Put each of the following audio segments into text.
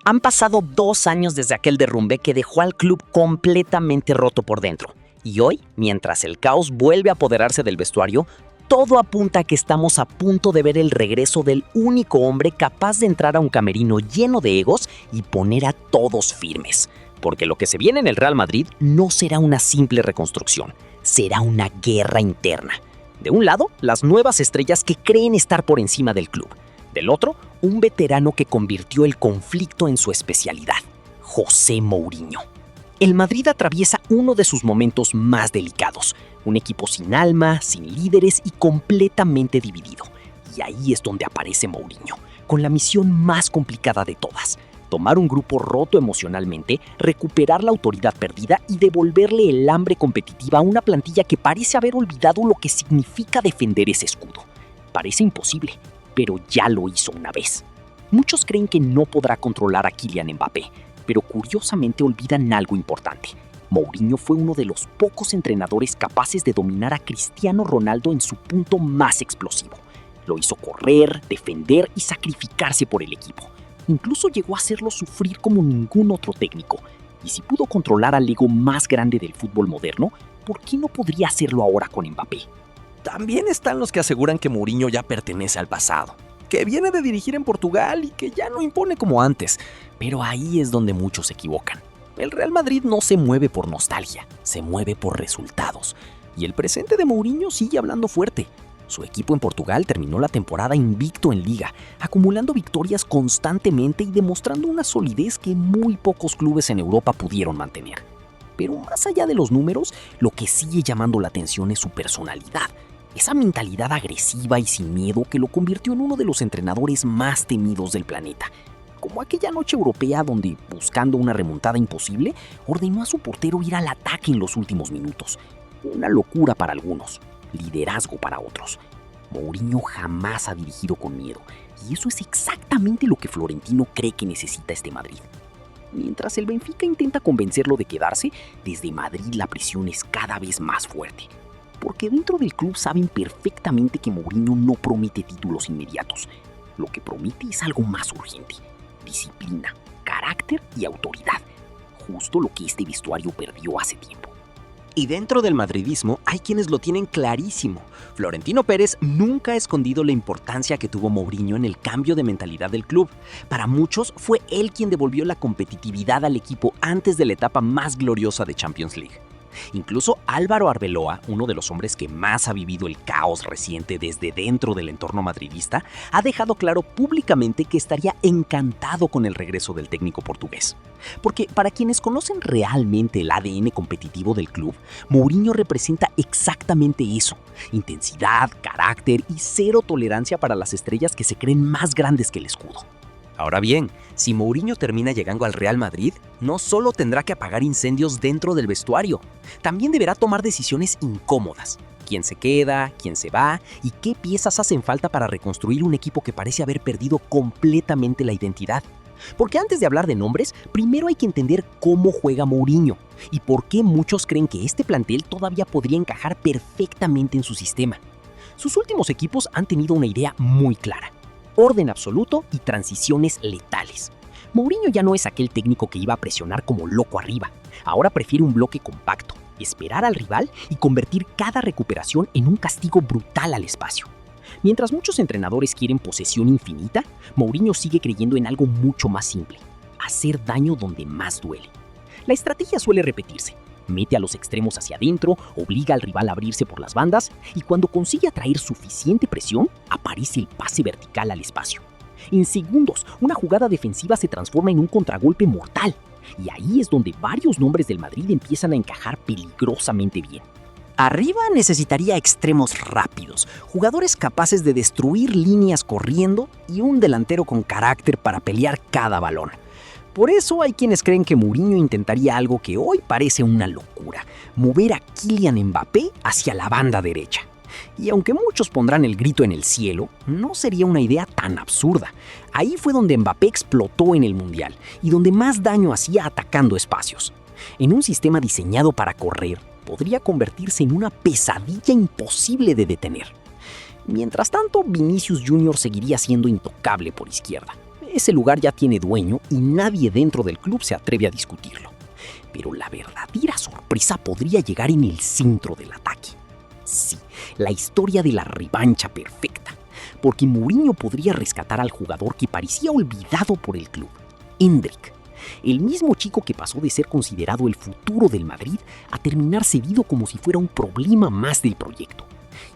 Han pasado 2 años desde aquel derrumbe que dejó al club completamente roto por dentro. Y hoy, mientras el caos vuelve a apoderarse del vestuario, todo apunta a que estamos a punto de ver el regreso del único hombre capaz de entrar a un camerino lleno de egos y poner a todos firmes. Porque lo que se viene en el Real Madrid no será una simple reconstrucción, será una guerra interna. De un lado, las nuevas estrellas que creen estar por encima del club. Del otro, un veterano que convirtió el conflicto en su especialidad, José Mourinho. El Madrid atraviesa uno de sus momentos más delicados, un equipo sin alma, sin líderes y completamente dividido. Y ahí es donde aparece Mourinho, con la misión más complicada de todas: tomar un grupo roto emocionalmente, recuperar la autoridad perdida y devolverle el hambre competitiva a una plantilla que parece haber olvidado lo que significa defender ese escudo. Parece imposible, pero ya lo hizo una vez. Muchos creen que no podrá controlar a Kylian Mbappé, pero curiosamente olvidan algo importante. Mourinho fue uno de los pocos entrenadores capaces de dominar a Cristiano Ronaldo en su punto más explosivo. Lo hizo correr, defender y sacrificarse por el equipo. Incluso llegó a hacerlo sufrir como ningún otro técnico. Y si pudo controlar al ego más grande del fútbol moderno, ¿por qué no podría hacerlo ahora con Mbappé? También están los que aseguran que Mourinho ya pertenece al pasado, que viene de dirigir en Portugal y que ya no impone como antes. Pero ahí es donde muchos se equivocan. El Real Madrid no se mueve por nostalgia, se mueve por resultados. Y el presente de Mourinho sigue hablando fuerte. Su equipo en Portugal terminó la temporada invicto en Liga, acumulando victorias constantemente y demostrando una solidez que muy pocos clubes en Europa pudieron mantener. Pero más allá de los números, lo que sigue llamando la atención es su personalidad. Esa mentalidad agresiva y sin miedo que lo convirtió en uno de los entrenadores más temidos del planeta. Como aquella noche europea donde, buscando una remontada imposible, ordenó a su portero ir al ataque en los últimos minutos. Una locura para algunos, liderazgo para otros. Mourinho jamás ha dirigido con miedo, y eso es exactamente lo que Florentino cree que necesita este Madrid. Mientras el Benfica intenta convencerlo de quedarse, desde Madrid la presión es cada vez más fuerte. Porque dentro del club saben perfectamente que Mourinho no promete títulos inmediatos. Lo que promete es algo más urgente: disciplina, carácter y autoridad. Justo lo que este vestuario perdió hace tiempo. Y dentro del madridismo hay quienes lo tienen clarísimo. Florentino Pérez nunca ha escondido la importancia que tuvo Mourinho en el cambio de mentalidad del club. Para muchos fue él quien devolvió la competitividad al equipo antes de la etapa más gloriosa de Champions League. Incluso Álvaro Arbeloa, uno de los hombres que más ha vivido el caos reciente desde dentro del entorno madridista, ha dejado claro públicamente que estaría encantado con el regreso del técnico portugués. Porque para quienes conocen realmente el ADN competitivo del club, Mourinho representa exactamente eso: intensidad, carácter y cero tolerancia para las estrellas que se creen más grandes que el escudo. Ahora bien, si Mourinho termina llegando al Real Madrid, no solo tendrá que apagar incendios dentro del vestuario, también deberá tomar decisiones incómodas. ¿Quién se queda? ¿Quién se va? ¿Y qué piezas hacen falta para reconstruir un equipo que parece haber perdido completamente la identidad? Porque antes de hablar de nombres, primero hay que entender cómo juega Mourinho y por qué muchos creen que este plantel todavía podría encajar perfectamente en su sistema. Sus últimos equipos han tenido una idea muy clara: orden absoluto y transiciones letales. Mourinho ya no es aquel técnico que iba a presionar como loco arriba. Ahora prefiere un bloque compacto, esperar al rival y convertir cada recuperación en un castigo brutal al espacio. Mientras muchos entrenadores quieren posesión infinita, Mourinho sigue creyendo en algo mucho más simple: hacer daño donde más duele. La estrategia suele repetirse: mete a los extremos hacia adentro, obliga al rival a abrirse por las bandas y cuando consigue atraer suficiente presión, aparece el pase vertical al espacio. En segundos, una jugada defensiva se transforma en un contragolpe mortal. Y ahí es donde varios nombres del Madrid empiezan a encajar peligrosamente bien. Arriba necesitaría extremos rápidos, jugadores capaces de destruir líneas corriendo y un delantero con carácter para pelear cada balón. Por eso hay quienes creen que Mourinho intentaría algo que hoy parece una locura: mover a Kylian Mbappé hacia la banda derecha. Y aunque muchos pondrán el grito en el cielo, no sería una idea tan absurda. Ahí fue donde Mbappé explotó en el Mundial y donde más daño hacía atacando espacios. En un sistema diseñado para correr, podría convertirse en una pesadilla imposible de detener. Mientras tanto, Vinicius Jr. seguiría siendo intocable por izquierda. Ese lugar ya tiene dueño y nadie dentro del club se atreve a discutirlo. Pero la verdadera sorpresa podría llegar en el centro del ataque. Sí, la historia de la revancha perfecta. Porque Mourinho podría rescatar al jugador que parecía olvidado por el club, Endrick. El mismo chico que pasó de ser considerado el futuro del Madrid a terminar cedido como si fuera un problema más del proyecto.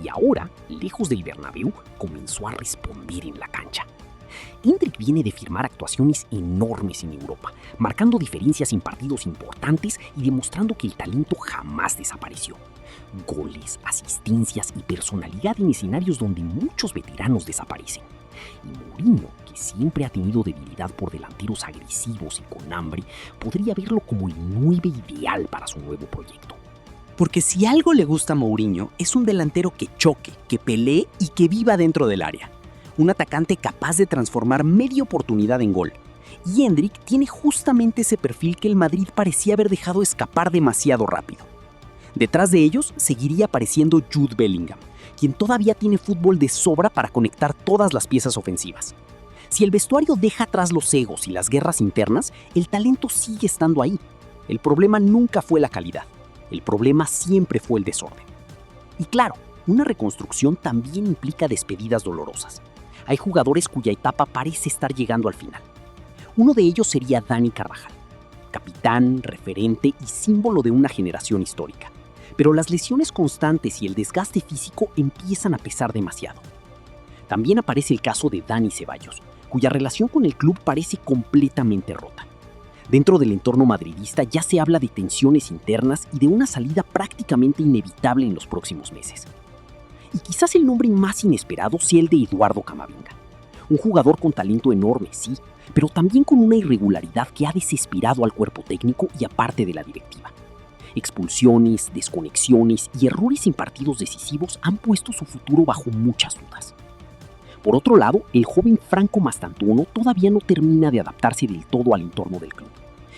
Y ahora, lejos del Bernabéu, comenzó a responder en la cancha. Endrick viene de firmar actuaciones enormes en Europa, marcando diferencias en partidos importantes y demostrando que el talento jamás desapareció. Goles, asistencias y personalidad en escenarios donde muchos veteranos desaparecen. Y Mourinho, que siempre ha tenido debilidad por delanteros agresivos y con hambre, podría verlo como el 9 ideal para su nuevo proyecto. Porque si algo le gusta a Mourinho, es un delantero que choque, que pelee y que viva dentro del área. Un atacante capaz de transformar media oportunidad en gol. Y Endrick tiene justamente ese perfil que el Madrid parecía haber dejado escapar demasiado rápido. Detrás de ellos seguiría apareciendo Jude Bellingham, quien todavía tiene fútbol de sobra para conectar todas las piezas ofensivas. Si el vestuario deja atrás los egos y las guerras internas, el talento sigue estando ahí. El problema nunca fue la calidad. El problema siempre fue el desorden. Y claro, una reconstrucción también implica despedidas dolorosas. Hay jugadores cuya etapa parece estar llegando al final. Uno de ellos sería Dani Carvajal, capitán, referente y símbolo de una generación histórica. Pero las lesiones constantes y el desgaste físico empiezan a pesar demasiado. También aparece el caso de Dani Ceballos, cuya relación con el club parece completamente rota. Dentro del entorno madridista ya se habla de tensiones internas y de una salida prácticamente inevitable en los próximos meses. Y quizás el nombre más inesperado sea el de Eduardo Camavinga. Un jugador con talento enorme, sí, pero también con una irregularidad que ha desesperado al cuerpo técnico y a parte de la directiva. Expulsiones, desconexiones y errores en partidos decisivos han puesto su futuro bajo muchas dudas. Por otro lado, el joven Franco Mastantuono todavía no termina de adaptarse del todo al entorno del club.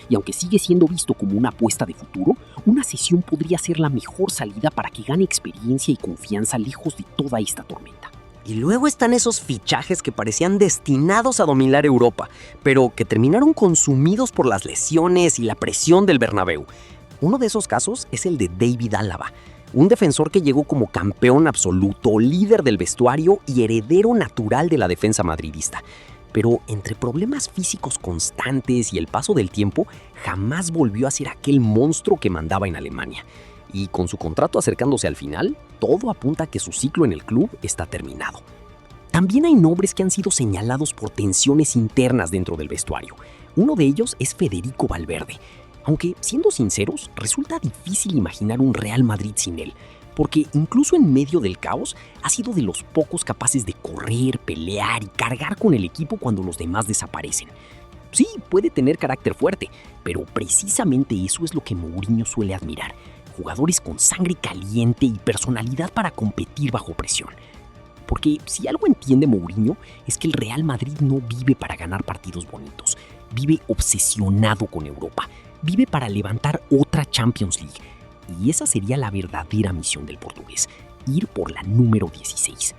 Y aunque sigue siendo visto como una apuesta de futuro, una cesión podría ser la mejor salida para que gane experiencia y confianza lejos de toda esta tormenta. Y luego están esos fichajes que parecían destinados a dominar Europa, pero que terminaron consumidos por las lesiones y la presión del Bernabéu. Uno de esos casos es el de David Álava, un defensor que llegó como campeón absoluto, líder del vestuario y heredero natural de la defensa madridista. Pero entre problemas físicos constantes y el paso del tiempo, jamás volvió a ser aquel monstruo que mandaba en Alemania. Y con su contrato acercándose al final, todo apunta a que su ciclo en el club está terminado. También hay nombres que han sido señalados por tensiones internas dentro del vestuario. Uno de ellos es Federico Valverde. Aunque, siendo sinceros, resulta difícil imaginar un Real Madrid sin él, porque incluso en medio del caos ha sido de los pocos capaces de correr, pelear y cargar con el equipo cuando los demás desaparecen. Sí, puede tener carácter fuerte, pero precisamente eso es lo que Mourinho suele admirar. Jugadores con sangre caliente y personalidad para competir bajo presión. Porque si algo entiende Mourinho es que el Real Madrid no vive para ganar partidos bonitos, vive obsesionado con Europa, vive para levantar otra Champions League. Y esa sería la verdadera misión del portugués, ir por la número 16.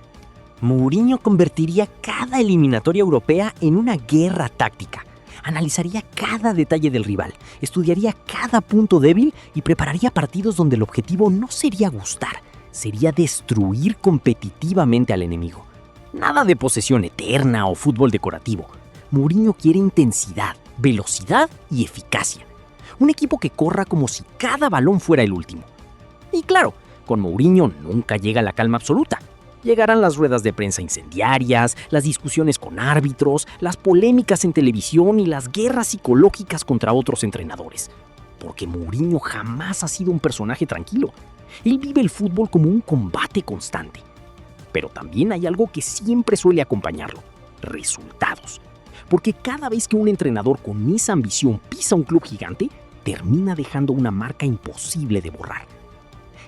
Mourinho convertiría cada eliminatoria europea en una guerra táctica. Analizaría cada detalle del rival, estudiaría cada punto débil y prepararía partidos donde el objetivo no sería gustar, sería destruir competitivamente al enemigo. Nada de posesión eterna o fútbol decorativo. Mourinho quiere intensidad, velocidad y eficacia. Un equipo que corra como si cada balón fuera el último. Y claro, con Mourinho nunca llega la calma absoluta. Llegarán las ruedas de prensa incendiarias, las discusiones con árbitros, las polémicas en televisión y las guerras psicológicas contra otros entrenadores. Porque Mourinho jamás ha sido un personaje tranquilo. Él vive el fútbol como un combate constante. Pero también hay algo que siempre suele acompañarlo: resultados. Porque cada vez que un entrenador con esa ambición pisa un club gigante, termina dejando una marca imposible de borrar.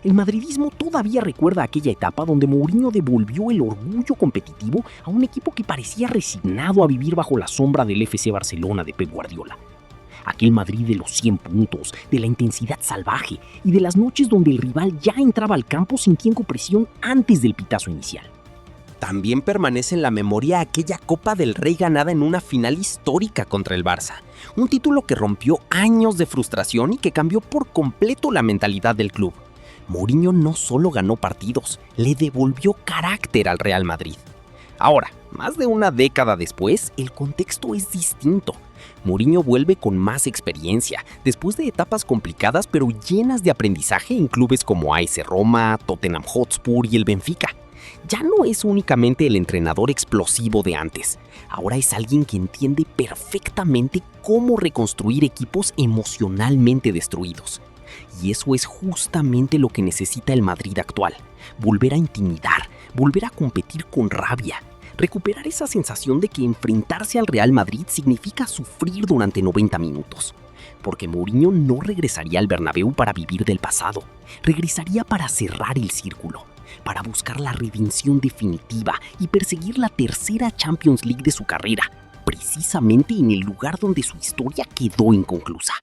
El madridismo todavía recuerda aquella etapa donde Mourinho devolvió el orgullo competitivo a un equipo que parecía resignado a vivir bajo la sombra del FC Barcelona de Pep Guardiola. Aquel Madrid de los 100 puntos, de la intensidad salvaje y de las noches donde el rival ya entraba al campo sintiendo presión antes del pitazo inicial. también permanece en la memoria aquella Copa del Rey ganada en una final histórica contra el Barça. Un título que rompió años de frustración y que cambió por completo la mentalidad del club. Mourinho no solo ganó partidos, le devolvió carácter al Real Madrid. Ahora, más de una década después, el contexto es distinto. Mourinho vuelve con más experiencia, después de etapas complicadas pero llenas de aprendizaje en clubes como AS Roma, Tottenham Hotspur y el Benfica. Ya no es únicamente el entrenador explosivo de antes, ahora es alguien que entiende perfectamente cómo reconstruir equipos emocionalmente destruidos. Y eso es justamente lo que necesita el Madrid actual, volver a intimidar, volver a competir con rabia, recuperar esa sensación de que enfrentarse al Real Madrid significa sufrir durante 90 minutos. Porque Mourinho no regresaría al Bernabéu para vivir del pasado, regresaría para cerrar el círculo, para buscar la redención definitiva y perseguir la tercera Champions League de su carrera, precisamente en el lugar donde su historia quedó inconclusa.